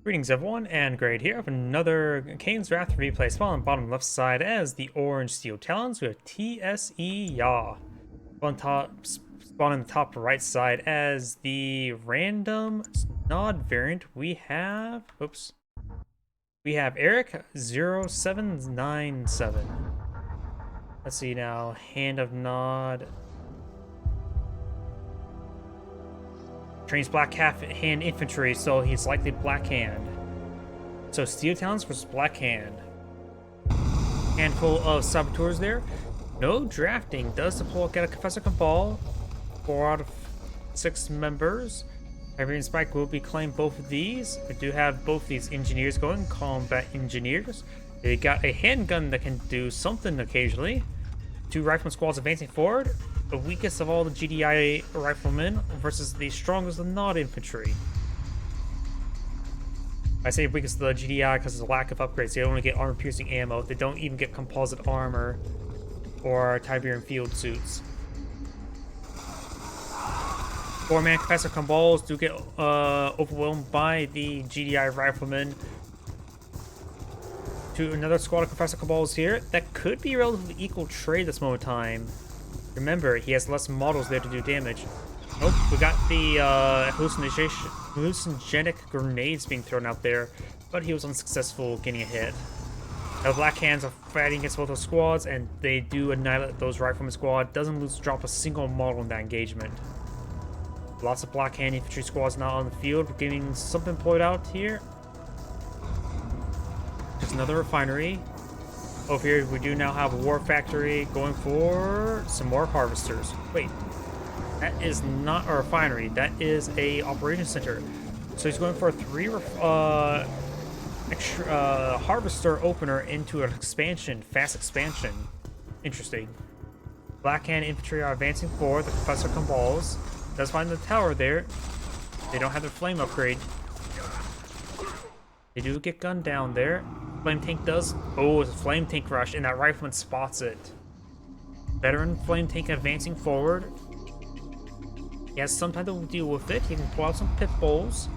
Greetings everyone, and Grade here of another Kane's Wrath replay. Spawn on the bottom left side as the orange steel talons. We have TSE Yaw. Spawn on the top right side as the random nod variant. We have Eric0797. Let's see now. Hand of Nod. Trains Black Hand Infantry, so he's likely Black Hand. So Steel Talons versus Black Hand. Handful of saboteurs there. No drafting. Does get a Professor Cabal. 4 out of 6 members. Hyperion Spike will be claimed both of these. We do have both these engineers going, combat engineers. They got a handgun that can do something occasionally. 2 rifleman squads advancing forward. The weakest of all the GDI riflemen versus the strongest of the Nod infantry. I say weakest of the GDI because of the lack of upgrades. They only get armor-piercing ammo. They don't even get composite armor or Tiberian field suits. 4-man Professor Cabals do get overwhelmed by the GDI riflemen. To another squad of Professor Cabals here. That could be a relatively equal trade at this moment in time. Remember, he has less models there to do damage. Nope, we got the hallucinogenic grenades being thrown out there, but he was unsuccessful getting a hit. The Black Hands are fighting against both those squads, and they do annihilate those rifleman squad. Doesn't drop a single model in that engagement. Lots of Black Hand infantry squads now on the field, getting something employed out here. Just another refinery. Over here, we do now have a war factory going for some more harvesters. Wait, that is not a refinery. That is a operations center. So he's going for a 3 extra harvester opener into an expansion, fast expansion. Interesting. Black Hand infantry are advancing forward. The Professor Cabals does find the tower there. They don't have their flame upgrade. They do get gunned down there. Flame tank does. Oh, it's a flame tank rush, and that rifleman spots it. Veteran flame tank advancing forward. He has some time to deal with it. He can pull out some pit bulls.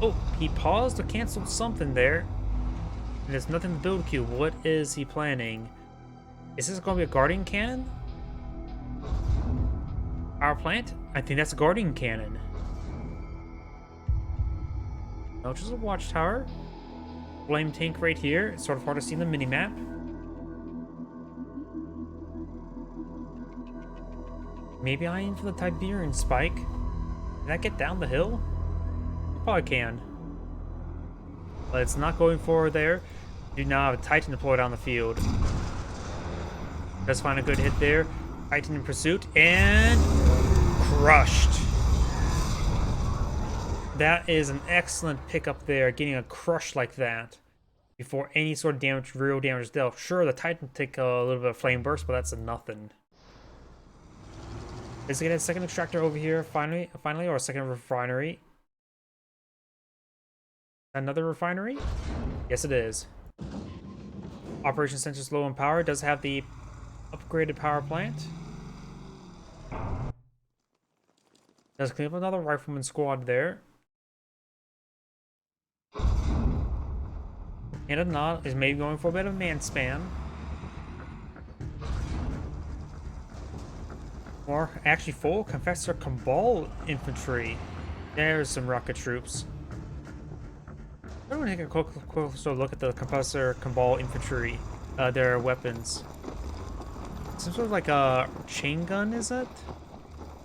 Oh, he paused or canceled something there. And there's nothing to build queue. What is he planning? Is this going to be a guardian cannon? Power plant? I think that's a guardian cannon. No, just a watchtower. Flame tank right here. It's sort of hard to see in the minimap. Maybe I aim for the Tiberian spike. Can that get down the hill? It probably can. But it's not going forward there. Do now have a Titan deployed on the field. Does find a good hit there. Titan in pursuit and crushed. That is an excellent pickup there, getting a crush like that before any sort of damage, real damage is dealt. Sure, the Titan take a little bit of flame burst, but that's a nothing. Is it get a second extractor over here finally, or a second refinery? Another refinery? Yes, it is. Operation Center is low on power. It does have the upgraded power plant. Does clean up another rifleman squad there. And if not, is maybe going for a bit of man spam. Or actually full Professor Cabal infantry. There's some rocket troops. I'm gonna take a closer look at the Professor Cabal infantry, their weapons. Some sort of like a chain gun, is it?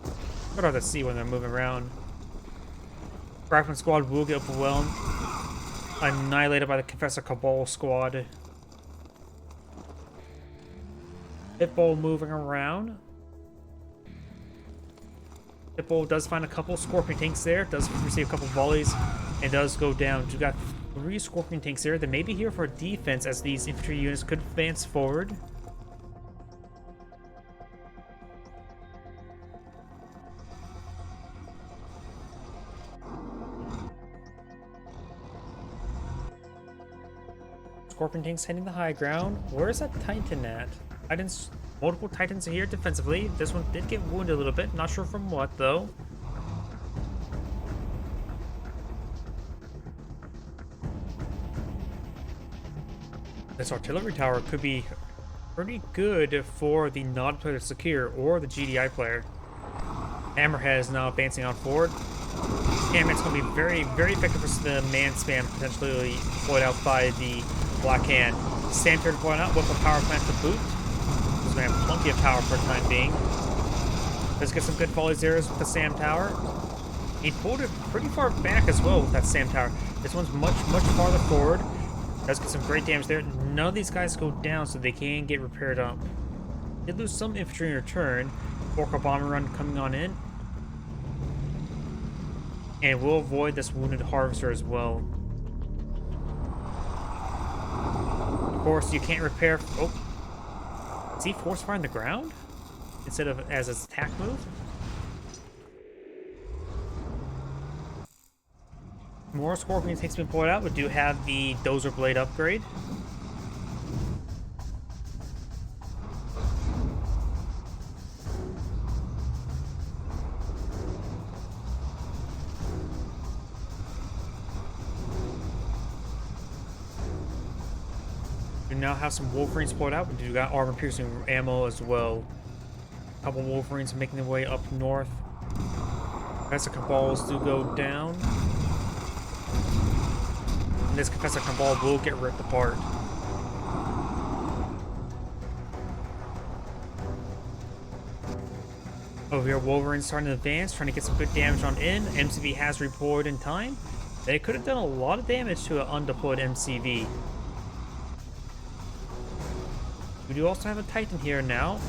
It's hard to see when they're moving around. Rifleman squad will get overwhelmed. Annihilated by the Professor Cabal squad. Pitbull moving around. Pitbull does find a couple Scorpion tanks there. Does receive a couple volleys and does go down. We've got 3 Scorpion tanks there. They may be here for defense as these infantry units could advance forward. Scorpion tanks heading the high ground. Where is that Titan at? Multiple Titans are here defensively. This one did get wounded a little bit. Not sure from what though. This artillery tower could be pretty good for the non player to secure or the GDI player. Hammerhead is now advancing on forward. Hammerhead's going to be very, very effective versus the man spam potentially deployed out by the Black Hand. Sam turn deployed out with a power plant to boot. He's going to have plenty of power for the time being. Let's get some good volleys there with the Sam Tower. He pulled it pretty far back as well with that Sam Tower. This one's much, much farther forward. Does get some great damage there. None of these guys go down so they can get repaired up. Did lose some infantry in return. Orca bomber run coming on in. And we'll avoid this wounded harvester as well. Of course, you can't repair. Oh, is he force firing the ground instead of as his attack move? More Scorpion tanks been pulled out. We do have the Dozer Blade upgrade. We now have some Wolverines pulled out. We do got armor piercing ammo as well. A couple Wolverines making their way up north. Professor Cabals do go down. And this Professor Cabal will get ripped apart. Over here, Wolverine's starting to advance, trying to get some good damage on in. MCV has redeployed in time. They could have done a lot of damage to an undeployed MCV. We do also have a Titan here now.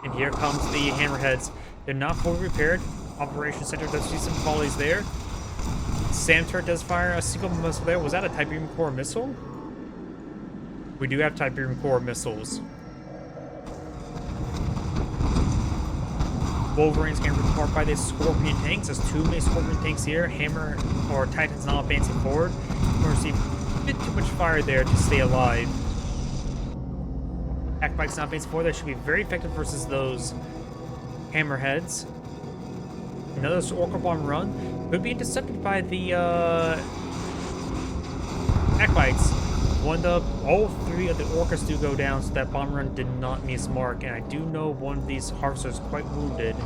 And here comes the Hammerheads. They're not fully repaired. Operation Center does see some volleys there. Sam Turret does fire a single missile there. Was that a Tiberium Core missile? We do have Tiberium Core missiles. Wolverine's getting ripped apart by the Scorpion tanks. There's too many Scorpion tanks here. Hammer or Titan's now advancing forward. We're receiving a bit too much fire there to stay alive. Attack bikes not advancing forward. That should be very effective versus those Hammerheads. Another Orca Bomb run could be intercepted by the attack bikes. All three of the Orcas do go down, so that bomb run did not miss mark. And I do know one of these harvesters is quite wounded.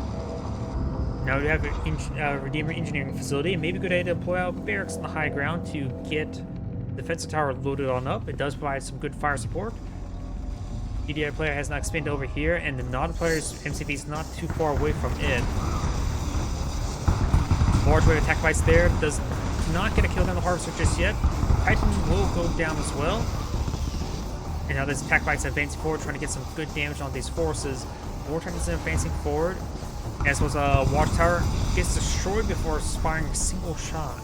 Now we have a Redeemer Engineering Facility. Maybe a good idea to deploy out barracks on the high ground to get the defensive tower loaded on up. It does provide some good fire support. GDI player has not expanded over here, and the non-player's MCV is not too far away from it. Large wave attack bikes there. Does not get a kill down the harvester just yet. Titan will go down as well. And now this attack bike's advancing forward, trying to get some good damage on these forces. War Titan is advancing forward. As was a watchtower, gets destroyed before firing a single shot.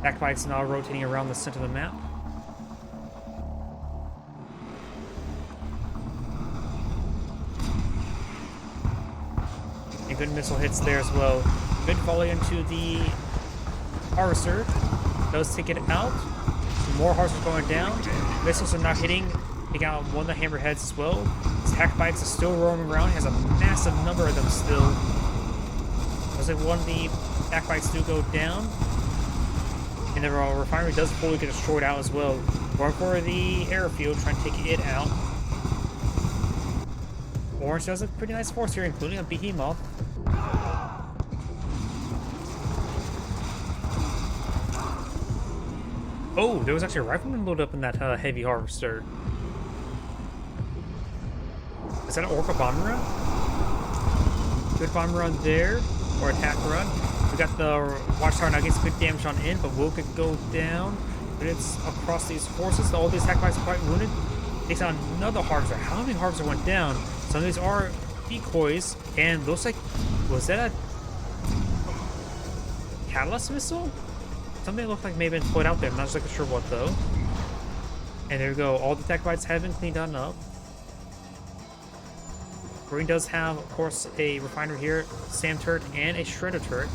Attack bike's now rotating around the center of the map. And good missile hits there as well. Good volley into the harvester. Does take it out. Some more harvesters going down. Missiles are not hitting. Taking out one of the Hammerheads as well. His attack bikes are still roaming around. He has a massive number of them still. Looks like one of the attack bikes do go down. And the refinery does fully get destroyed out as well. Going for the airfield, trying to take it out. Orange does a pretty nice force here, including a Behemoth. Oh, there was actually a rifleman loaded up in that heavy harvester. Is that an Orca bomb run? Good bomb run there, or attack run. We got the watchtower now gets good damage on in, but will go down. But it's across these forces. All these attack bikes are quite wounded. Takes out another harvester. How many harvesters went down? Some of these are decoys, and looks like, was that a catalyst missile? Something looked like maybe been put out there. I'm not exactly sure what though. And there we go. All the attack bikes have been cleaned on up. Green does have, of course, a refiner here, SAM turret, and a shredder turret.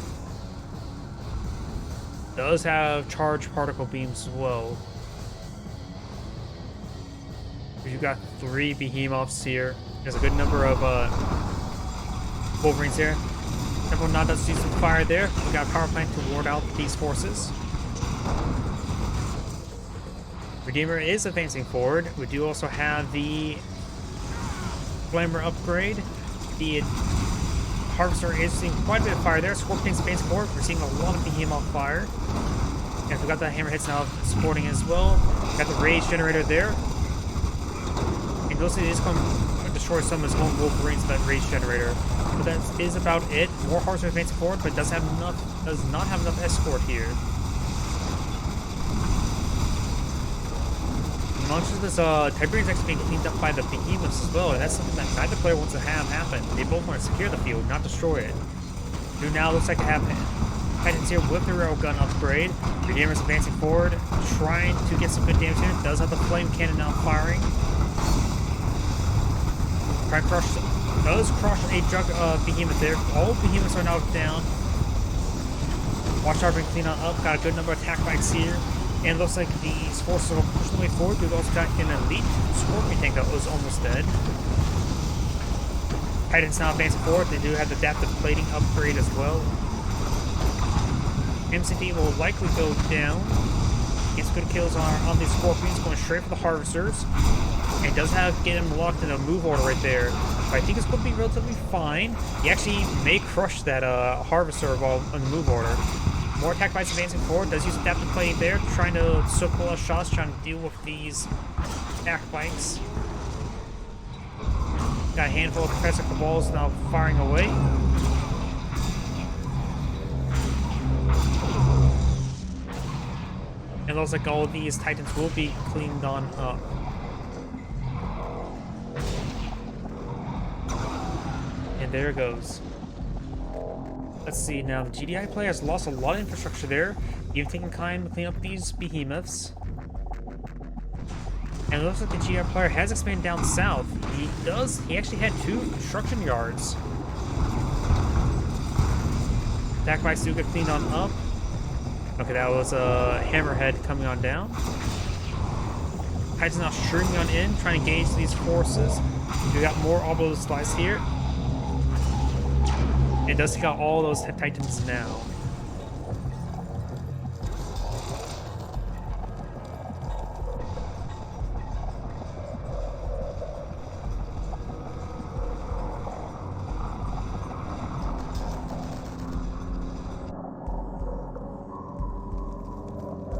Does have charged particle beams as well. You've got 3 behemoths here. There's a good number of Wolverines here. Everyone now does see some fire there. We got a power plant to ward out these forces. Redeemer is advancing forward. We do also have the Flamer upgrade. The Harvester is seeing quite a bit of fire there. Scorpion's advancing forward. We're seeing a lot of Behemoth fire. And we got the Hammerheads now supporting as well. Got the Rage Generator there. And Ghostly is going to destroy some of his own Wolverines with that Rage Generator. But that is about it. More Harvester advancing forward, but does not have enough escort here. Much of this Tiberian's actually being cleaned up by the Behemoths as well, and that's something that neither player wants to have happen. They both want to secure the field, not destroy it. Who now looks like to have Titans here with the railgun upgrade. Redeemer's advancing forward, trying to get some good damage here. Does have the flame cannon now firing. Try to crush, does crush a Behemoth there. All Behemoths are now down. Watchtower being cleaned up, got a good number of attack bikes here. And it looks like these forces are pushing their way forward. We've also got an elite Scorpion tank that was almost dead. Titans now advancing forward. They do have the adaptive plating upgrade as well. MCD will likely go down. Gets good kills on these Scorpions, going straight for the Harvesters. And does have get him locked in a move order right there. But I think it's going to be relatively fine. He actually may crush that Harvester while on the move order. More attack bikes advancing forward. Does use adaptive plate there, trying to circle us shots, trying to deal with these attack bikes. Got a handful of Professor Cabals now firing away. And it looks like all of these Titans will be cleaned on up. And there it goes. Let's see, now the GDI player has lost a lot of infrastructure there. Even taking time to clean up these Behemoths. And it looks like the GDI player has expanded down south. He actually had 2 construction yards. Attack bikes do get cleaned on up. Okay, that was a Hammerhead coming on down. Titans now streaming on in, trying to engage these forces. We got more Obelisk Slice here. It does take out all those Titans now.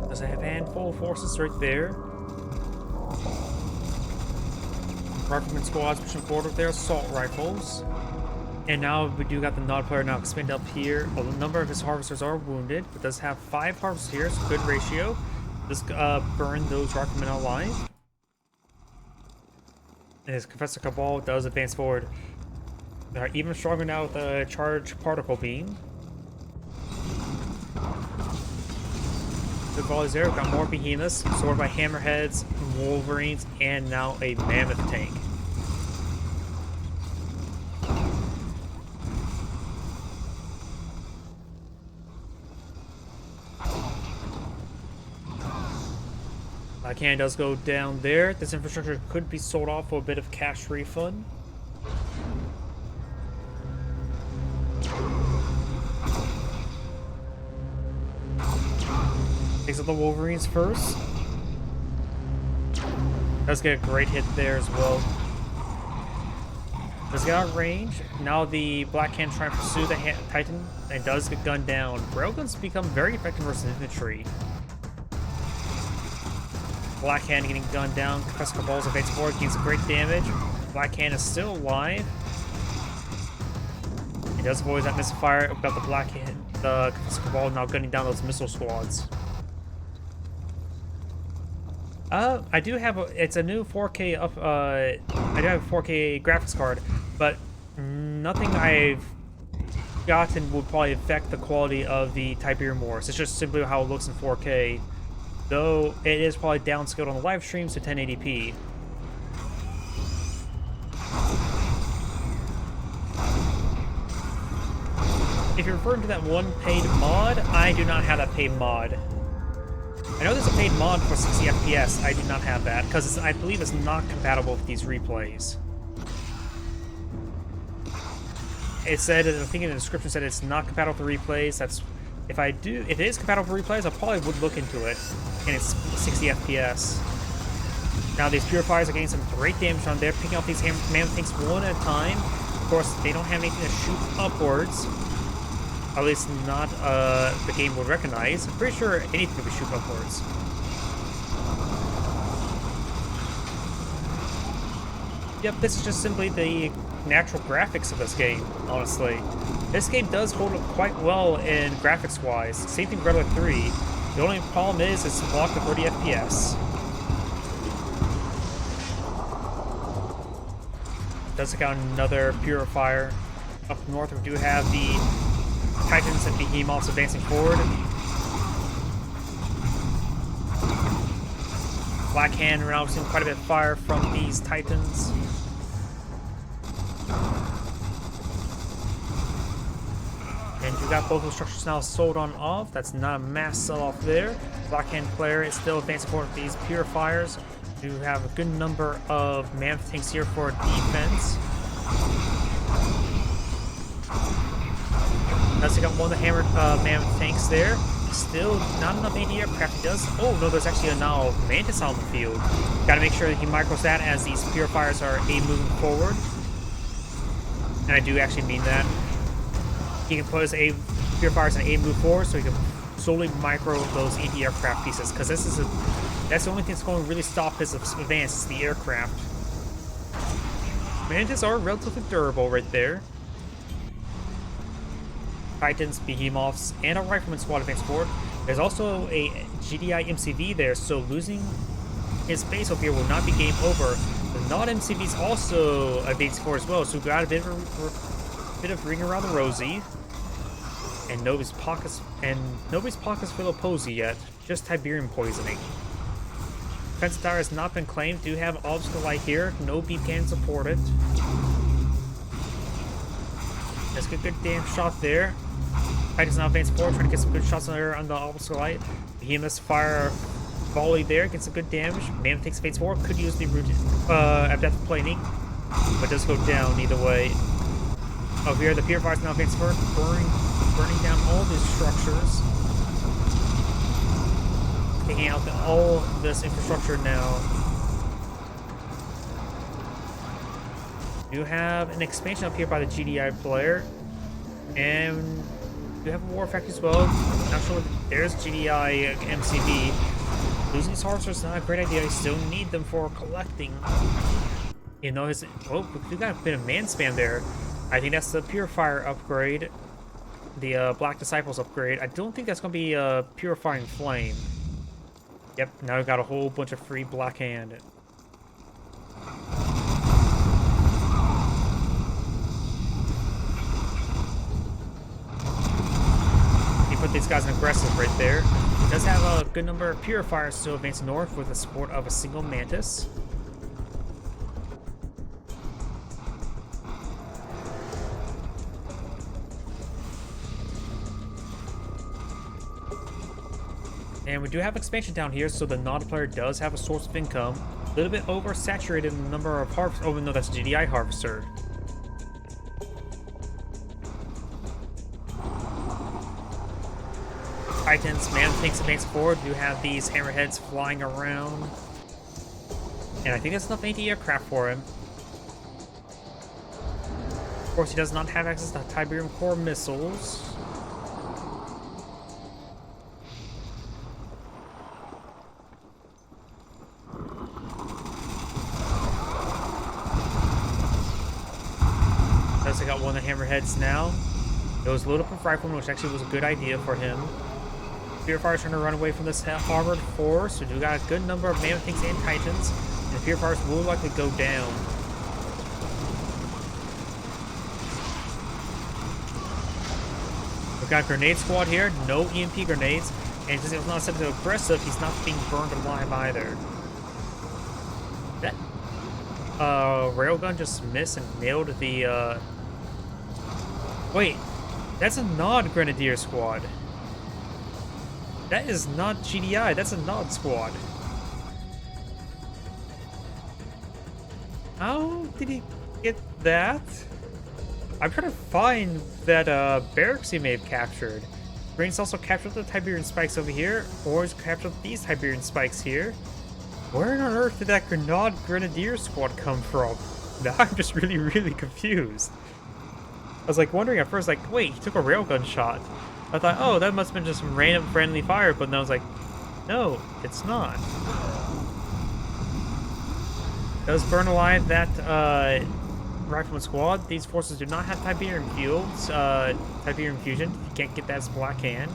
Does it have a handful of forces right there? Rifleman squads pushing forward with their assault rifles. And now we do got the Nod player now expanded up here. A number of his Harvesters are wounded, but does have 5 Harvesters here, so good ratio. Does burn those Riflemen alive. And his Confessor Cabal does advance forward. They're even stronger now with a charged particle beam. The volleys there, we've got more Behemoths, supported by Hammerheads, Wolverines, and now a Mammoth tank. Kane does go down there. This infrastructure could be sold off for a bit of cash refund. Takes out the Wolverines first. Does get a great hit there as well. Does get out of range. Now the Black Hand trying to pursue the Titan and does get gunned down. Railguns become very effective versus infantry. Black Hand getting gunned down. Confessor Cabal's evades forward, gains great damage. Black Hand is still alive. He does avoid that missile fire. We've got the Black Hand, the Confessor Cabal now gunning down those missile squads. I do have it's a new 4K up. I do have a 4K graphics card, but nothing I've gotten would probably affect the quality of the Tiberium Wars. It's just simply how it looks in 4K. Though it is probably downscaled on the live streams to 1080p. If you're referring to that one paid mod, I do not have that paid mod. I know there's a paid mod for 60 FPS. I do not have that because I believe it's not compatible with these replays. it said, I think in the description said it's not compatible for replays. That's if it is compatible for replays, I probably would look into it. And it's 60 FPS. Now these purifiers are getting some great damage on there, picking off these mammoth tanks one at a time. Of course, they don't have anything to shoot upwards. At least not the game would recognize. I'm pretty sure anything could shoot upwards. Yep, this is just simply the natural graphics of this game, honestly. This game does hold up quite well in graphics-wise. Same thing with Red Alert 3. The only problem is it's blocked at 30 FPS. Does take out another purifier. Up north, we do have the Titans and Behemoths advancing forward. Black Hand, we're now seeing quite a bit of fire from these Titans. And you got both those structures now sold on off. That's not a mass sell-off there. Black Hand player is still advancing forward with these purifiers. You have a good number of mammoth tanks here for defense. Let's take out one of the hammered mammoth tanks there. Still not enough anti-aircraft. He does. Oh no, there's actually a now Mantis on the field. Got to make sure that he micros that as these purifiers are moving forward. And I do actually mean that. He can put his purifiers in move forward, so he can solely micro those anti-aircraft pieces. Because that's the only thing that's going to really stop his advance is the aircraft. Mantis are relatively durable right there. Titans, Behemoths, and a Rifleman squad advance forward. There's also a GDI MCV there, so losing his base over here will not be game over. The non-MCVs also advance forward as well, so we've got a bit of ring around the rosy. And nobody's pockets full of posy yet, just Tiberium poisoning. Defensive tower has not been claimed. Do have obstacle light here. No beam can support it. Let's get a good damn shot there. Titans now advance forward, trying to get some good shots on there on the obstacle light. Behemoths fire volley there, gets some good damage. Mammoth takes advance forward, could use the adaptive planing, but does go down either way. Over here, the purifiers now advance forward, burning down all these structures. Taking out all this infrastructure now. You have an expansion up here by the GDI player, and you have a war factory as well. Not sure. There's GDI MCV. Losing these harvesters is not a great idea. I still need them for collecting. You know, we got a bit of man spam there. I think that's the purifier upgrade, the Black Disciples upgrade. I don't think that's going to be a purifying flame. Yep, now we've got a whole bunch of free Black Hand. You put these guys in aggressive right there. He does have a good number of purifiers to advance north with the support of a single Mantis. And we do have expansion down here, so the non-player does have a source of income. A little bit oversaturated in the number of harvesters. Oh no, that's GDI harvester. Titans, Mammoth tanks advance forward. We do have these hammerheads flying around. And I think that's enough anti-aircraft for him. Of course, he does not have access to Tiberium core missiles. I got one of the hammerheads now. It was loaded up with rifleman, which actually was a good idea for him. Purifiers trying to run away from this armored force. So we got a good number of mammoth tanks and titans, and the purifiers will likely go down. We've got a grenade squad here, no EMP grenades, and since it was not set to aggressive, he's not being burned alive either. That railgun just missed and nailed the wait, that's a Nod Grenadier squad. That is not GDI, that's a Nod squad. How did he get that? I'm trying to find that barracks he may have captured. Green's also captured the Tiberian spikes over here, or he's captured these Tiberian spikes here. Where on earth did that Grenadier squad come from? Now I'm just really confused. I was like wondering at first, like, wait, he took a railgun shot. I thought, oh, that must have been just some random friendly fire, but then I was like, no, it's not. Does burn alive that rifleman squad. These forces do not have Tiberian fuels, Tiberian fusion. You can't get that as Black Hand.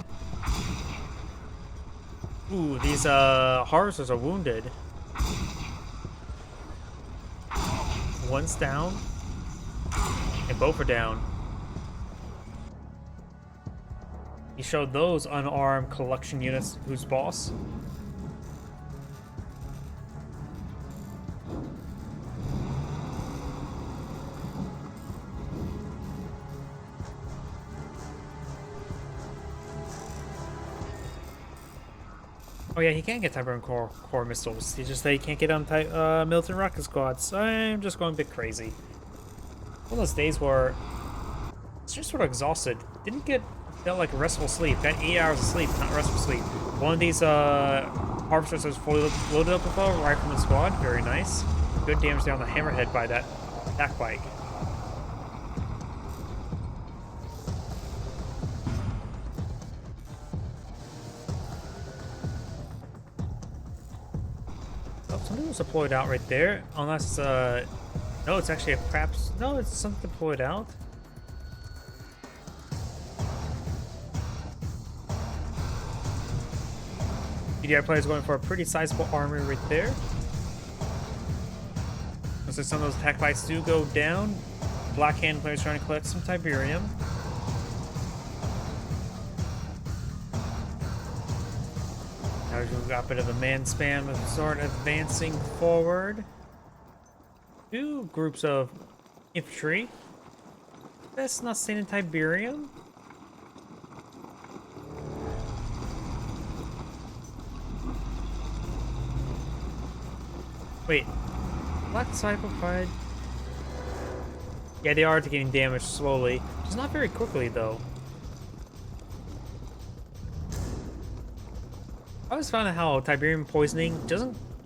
Ooh, these harvesters are wounded. One's down, and both are down. He showed those unarmed collection units who's boss. Oh yeah, he can get Tiberian core missiles. He just said he can't get on militant rocket squads. I'm just going a bit crazy. One of those days where it's just sort of exhausted. Felt like restful sleep. Got 8 hours of sleep, not restful sleep. One of these harvesters was fully loaded up with a rifleman squad. Very nice. Good damage down the hammerhead by that attack bike. Something was deployed out right there, unless, no, it's actually no, it's something deployed out. PDI players going for a pretty sizable army right there. Looks like some of those attack bikes do go down. Black Hand players trying to collect some Tiberium. Now we've got a bit of a man spam of sort advancing forward. Two groups of infantry. That's not staying in Tiberium. Wait, Black Disciple Pride. Yeah, they are getting damaged slowly. Just not very quickly, though. I always found out how Tiberium poisoning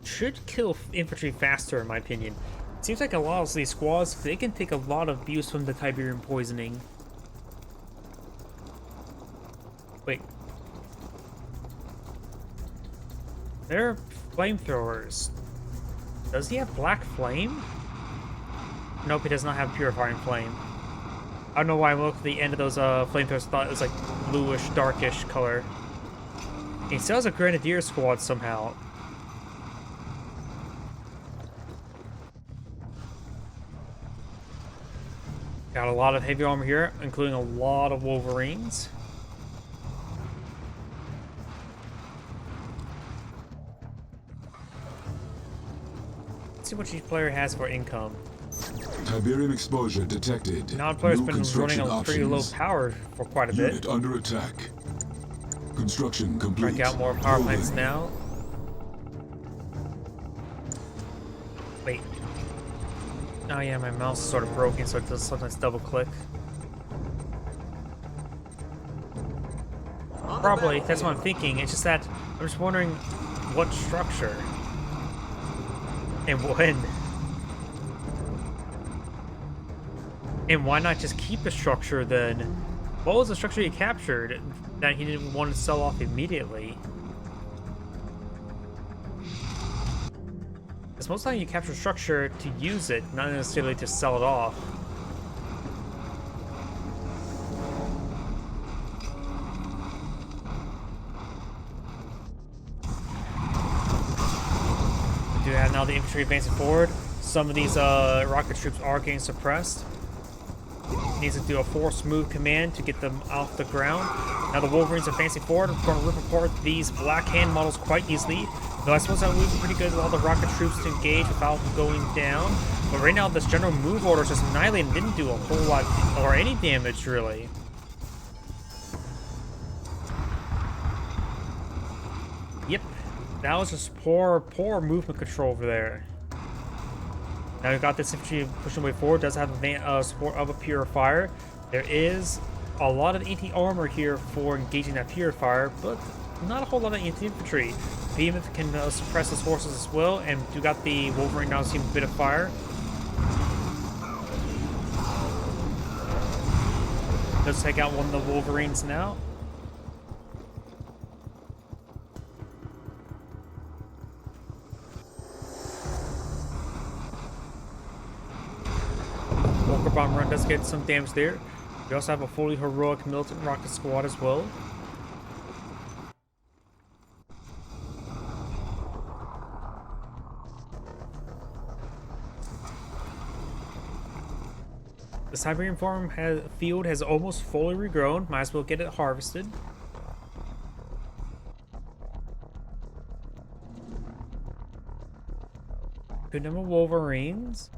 should kill infantry faster, in my opinion. It seems like a lot of these squads, they can take a lot of abuse from the Tiberium poisoning. Wait. They're flamethrowers. Does he have Black Flame? Nope, he does not have Purifying Flame. I don't know why I looked at the end of those flamethrowers, thought it was like bluish, darkish color. He still has a Grenadier squad somehow. Got a lot of heavy armor here, including a lot of Wolverines. Let's see what each player has for income. Tiberium exposure detected. Non-player's been running on pretty low power for quite a bit. Unit under attack. Construction complete. Break out more power plants now. Wait. Oh yeah, my mouse is sort of broken, so it does sometimes double click. Probably, that's what I'm thinking. It's just that I'm just wondering what structure and when. And why not just keep the structure then? What was the structure he captured that he didn't want to sell off immediately? Because most of the time you capture structure to use it, not necessarily to sell it off. We do have now the infantry advancing forward. Some of these rocket troops are getting suppressed. Needs to do a force move command to get them off the ground. Now the Wolverines are advancing forward. We're going to rip apart these Black Hand models quite easily. Though I suppose that would be pretty good with all the rocket troops to engage without going down. But right now this general move order is just annihilated and didn't do a whole lot or any damage really. Yep. That was just poor movement control over there. Now we've got this infantry pushing way forward. Does have support of a purifier. There is a lot of anti-armor here for engaging that purifier, but not a whole lot of anti-infantry. Behemoth can suppress his forces as well, and we got the Wolverine now seeing a bit of fire. Let's take out one of the Wolverines now. Walker Bomb Run does get some damage there. We also have a fully heroic militant rocket squad as well. The Siberian farm field has almost fully regrown. Might as well get it harvested. Good number of Wolverines.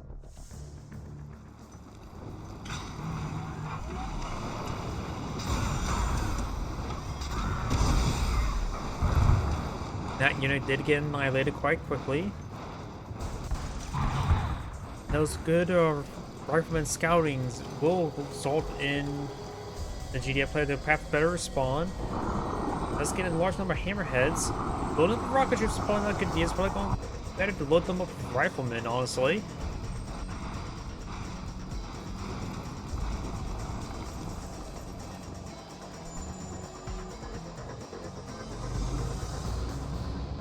That unit did get annihilated quite quickly. Those good rifleman scoutings will result in the GDF player to perhaps better respawn. Let's get a large number of hammerheads. Loading up the rocket ships is probably not a good idea. It's probably going better to load them up with riflemen, honestly.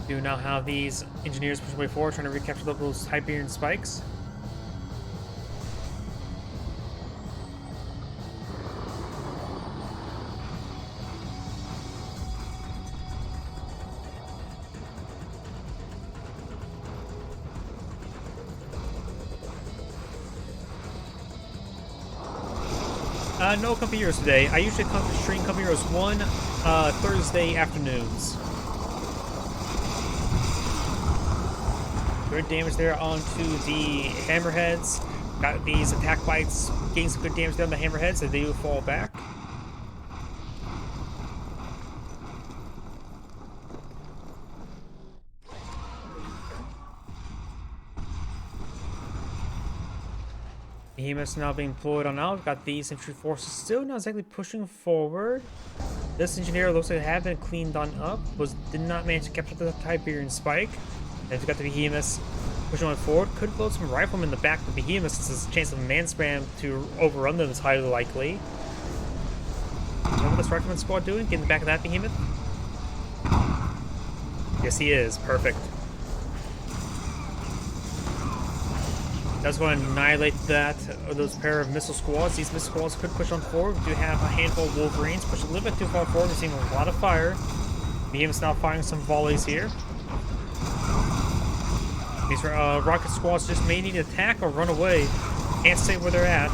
Do now have these engineers pushing way forward, trying to recapture those Siberian spikes. No Company Heroes today. I usually stream Company Heroes 1 Thursday afternoons. Good damage there onto the hammerheads. Got these attack bites, getting some good damage down the hammerheads, so they do fall back. Behemoth's now being deployed on out. We've got these infantry forces still not exactly pushing forward. This engineer looks like it had been cleaned on up, did not manage to capture the Siberian spike. And we've got the Behemoths pushing on forward. Could load some riflemen in the back of the Behemoths since there's a chance of man spam to overrun them is highly likely. What's this rifleman squad doing? Get in the back of that Behemoth? Yes, he is. Perfect. That's going to annihilate those pair of missile squads. These missile squads could push on forward. We do have a handful of Wolverines push a little bit too far forward. We're seeing a lot of fire. Behemoth's now firing some volleys here. These rocket squads just may need to attack or run away. Can't say where they're at.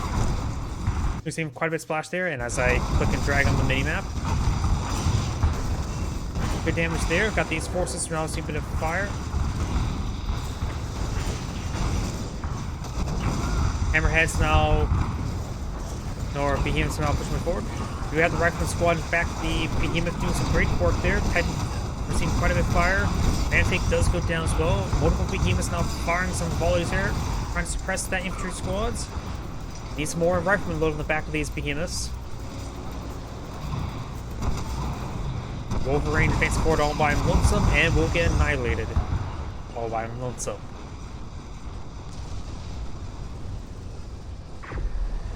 We've seen quite a bit splash there, and as I click and drag on the minimap. Good damage there. Got these forces now seeing a bit of fire. Hammerheads now, or Behemoths now pushing forward. We have the Rifleman squad back. The Behemoth doing some great work there. We're seeing quite a bit of fire. Manfake does go down as well. Multiple Behemoths now firing some volleys here, trying to suppress that infantry squads. Need some more Riflemen loaded on the back of these Behemoths. Wolverine advancing forward all by lonesome and will get annihilated. All by lonesome.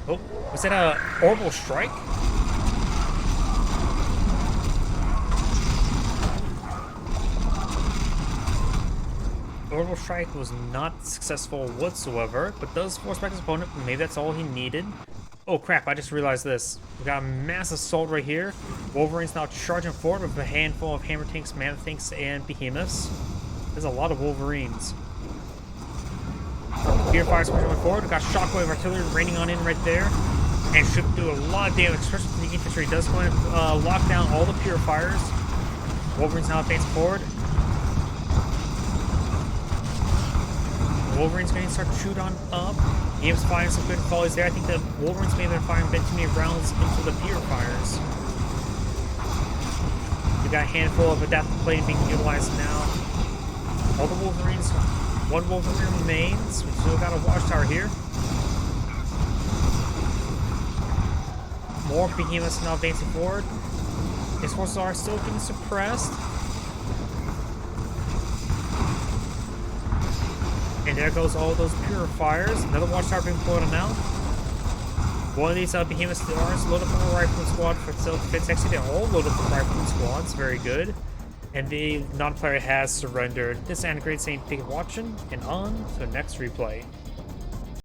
Oh, was that a orbital strike? Orbital strike was not successful whatsoever, but does force back his opponent. Maybe that's all he needed. Oh crap, I just realized this. We got a mass assault right here. Wolverine's now charging forward with a handful of hammer tanks, mammoth tanks, and behemoths. There's a lot of Wolverines. Purifiers pushing forward. We've got shockwave artillery raining on in right there. And should do a lot of damage, especially to the infantry. Does go and lock down all the purifiers. Wolverine's now advancing forward. Wolverine's going to start chewed on up. He was firing some good volleys there. I think the Wolverines may have been firing a bit too many rounds into the purifiers. We've got a handful of adaptive plating being utilized now. All the Wolverines One Wolverine remains. We still got a watchtower here. More behemoths now advancing forward. His forces are still being suppressed. And there goes all those purifiers. Another watchtower being pulled out. One of these behemoths are loaded from a rifleman squad for self-defense. Actually, they're all loaded from rifleman squads. Very good. And the non-player has surrendered. This is Anna Great saying thank you for watching, and on to the next replay.